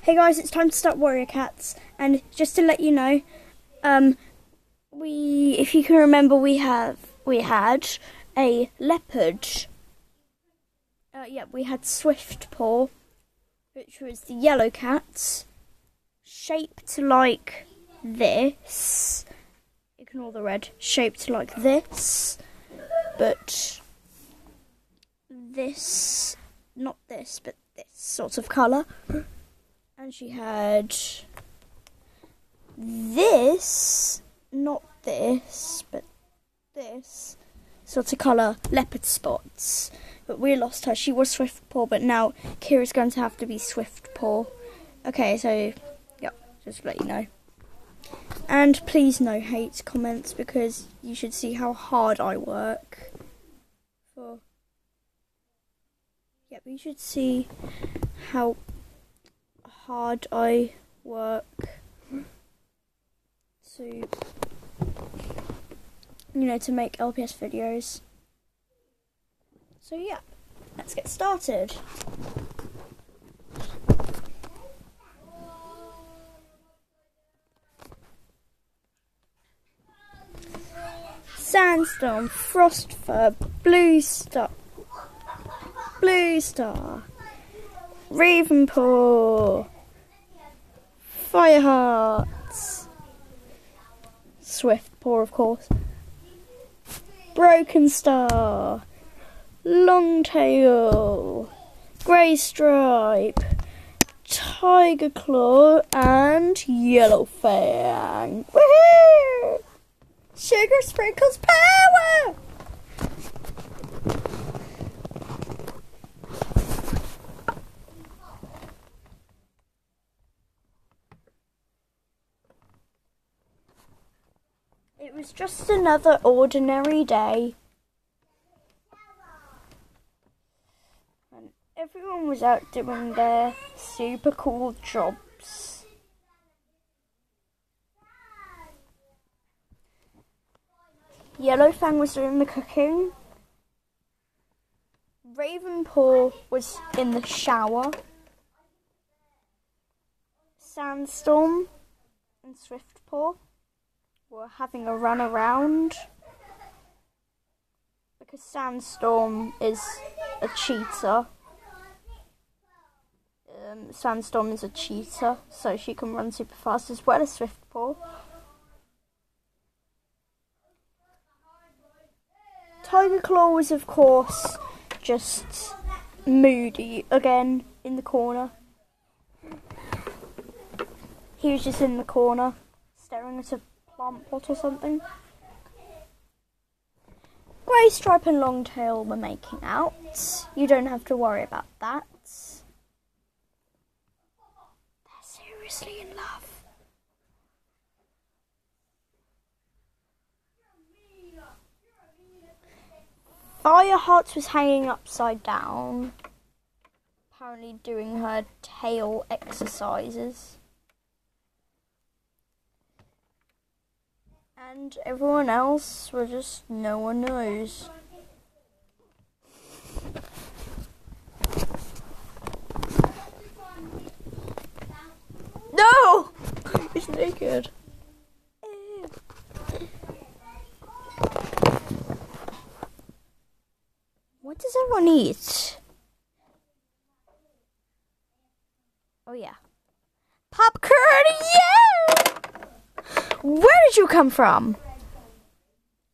Hey guys, it's time to start Warrior Cats, and just to let you know, if you can remember, we had a leopard. We had Swiftpaw, which was the yellow cat, shaped like this. Ignore the red. Shaped like this, but this, not this, but this sort of colour. And she had this, not this, but this sort of colour, leopard spots. But we lost her. She was Swiftpaw, but now Kira's going to have to be Swiftpaw. Okay, so, yeah, just to let you know. And please no hate comments, because you should see how hard I work. You should see how hard I work to, to make LPS videos. So yeah, let's get started. Sandstorm, Frostfur, Blue Star, Ravenpaw, Fireheart, Swiftpaw, of course, Broken Star, Longtail, Grey Stripe, Tiger Claw, and Yellowfang. Woohoo! Sugar Sprinkles power! It was just another ordinary day. And everyone was out doing their super cool jobs. Yellowfang was doing the cooking. Ravenpaw was in the shower. Sandstorm and Swiftpaw were having a run around, because Sandstorm is a cheater. Sandstorm is a cheater, so she can run super fast as well as Swiftpaw. Tiger Claw was, of course, just moody again in the corner. He was just in the corner, staring at a plant pot or something. Grey Stripe and Longtail were making out. You don't have to worry about that. They're seriously in love. Fireheart was hanging upside down, apparently doing her tail exercises. And everyone else were just no one knows. No! He's naked. What does everyone eat? Oh yeah. Popcorn, yeah! Where did you come from?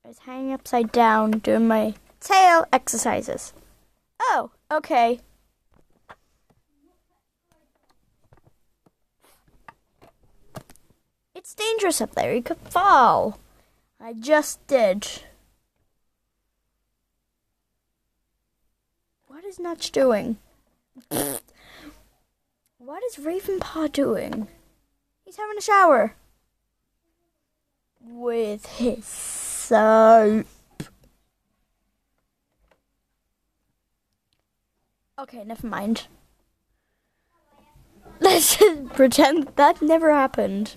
I was hanging upside down doing my tail exercises. Oh, okay. It's dangerous up there. You could fall. I just did. What is Nutch doing? What is Ravenpaw doing? He's having a shower. With his soap. Okay, never mind. Let's just pretend that never happened.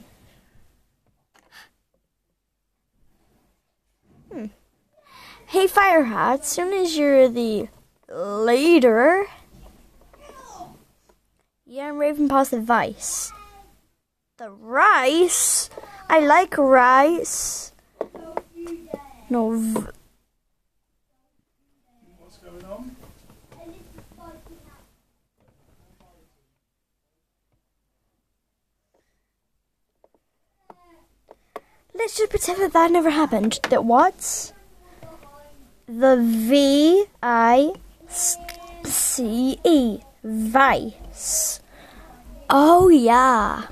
Hey, Fireheart, as soon as you're the leader, Yeah, and Ravenpaw's the vice. The rice? I like rice. No. What's going on? Let's just pretend that that never happened. That what? The V-I-C-E. Vice. Oh, yeah.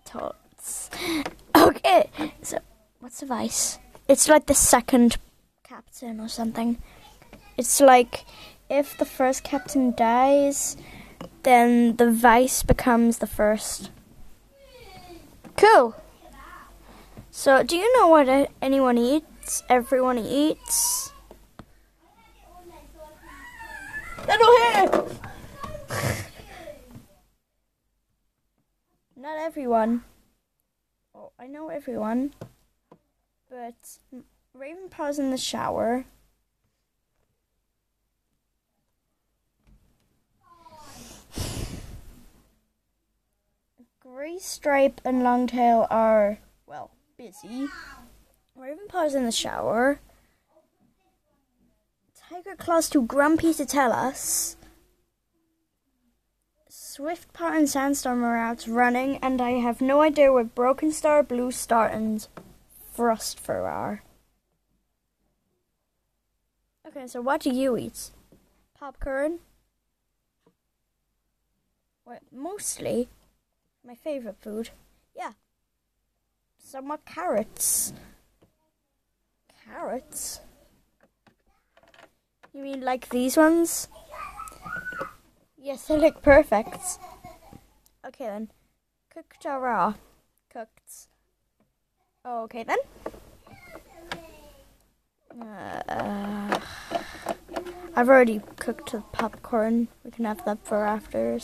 Tots. Okay, so what's a vice? It's like the second captain or something. It's like if the first captain dies, then the vice becomes the first. Cool. So, do you know what anyone eats? Everyone eats? Little hair! Not everyone. Oh, I know everyone. But Ravenpaw's in the shower. Greystripe and Longtail are, well, busy. Ravenpaw's in the shower. Tigerclaw's too grumpy to tell us. Swiftpaw and Sandstorm are out running, and I have no idea where Broken Star, Blue Star, and Frostfur are. Okay, so what do you eat? Popcorn? Well, mostly my favorite food. Yeah. Somewhat carrots. Carrots? You mean like these ones? Yes, they look perfect. Okay then. Cooked or raw? Cooked. Oh, okay then. I've already cooked the popcorn. We can have that for afters.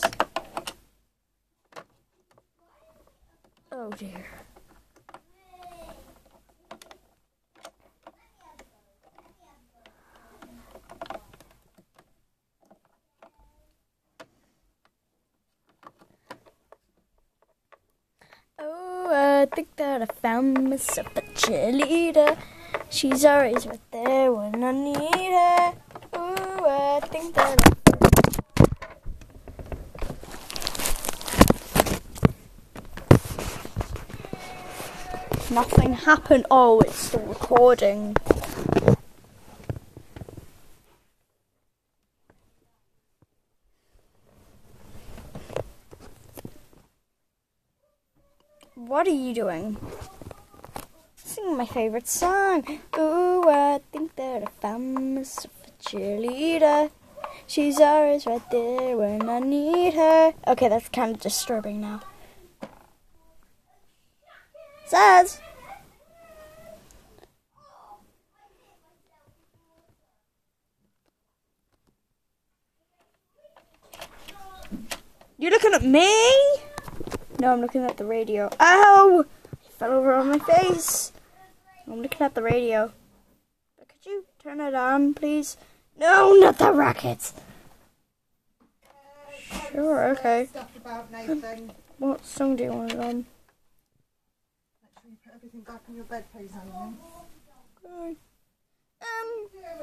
Oh dear. Oh, I think that I found myself a cheerleader. She's always right there when I need her. Ooh, I think that nothing happened. Oh, it's still recording. What are you doing? Singing my favorite song. Ooh, I think that I found myself a cheerleader. She's always right there when I need her. Okay, that's kind of disturbing now. Says. You're looking at me? No, I'm looking at the radio. Ow! I fell over on my face. I'm looking at the radio. But could you turn it on, please? No, not the racket. Sure, okay. Stuff about Nathan. What song do you want it on? Make sure you put everything back on your bed, please, Amy. Good.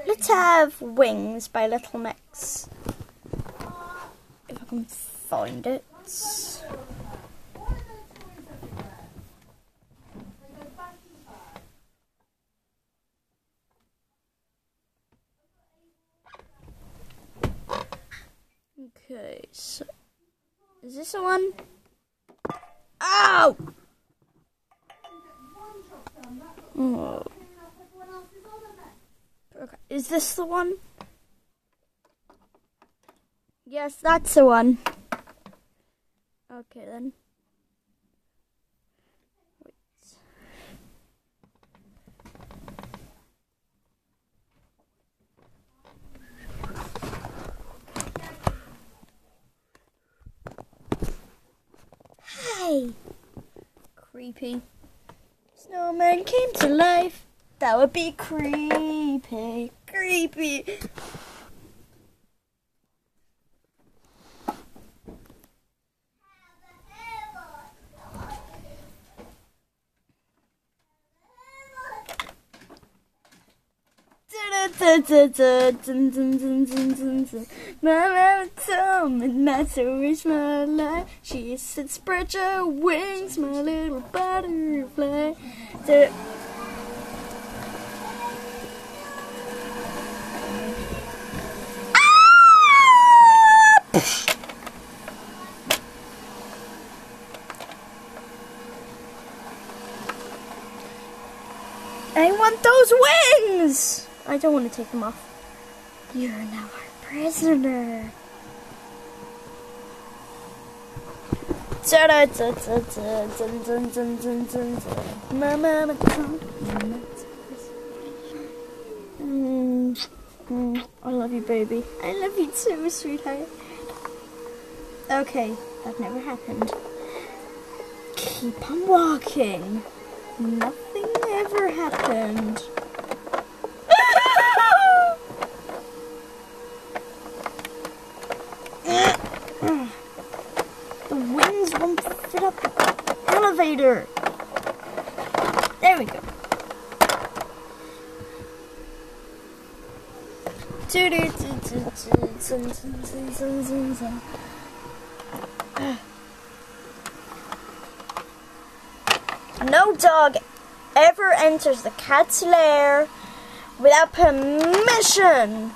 Let's have Wings by Little Mix. If I can find it. Okay, so is this the one? Ow! Oh. Okay, is this the one? Yes, that's the one. Okay then. Wait. Hey! Creepy. Snowman came to life. That would be creepy. Creepy. Mama told me not to risk my life. She said, spread your wings, my little butterfly. I want those wings! I don't want to take them off. You're now our prisoner. I love you, baby. I love you too, sweetheart. Okay, that never happened. Keep on walking. Nothing ever happened. The wings won't fit up the elevator. There we go. No dog ever enters the cat's lair without permission.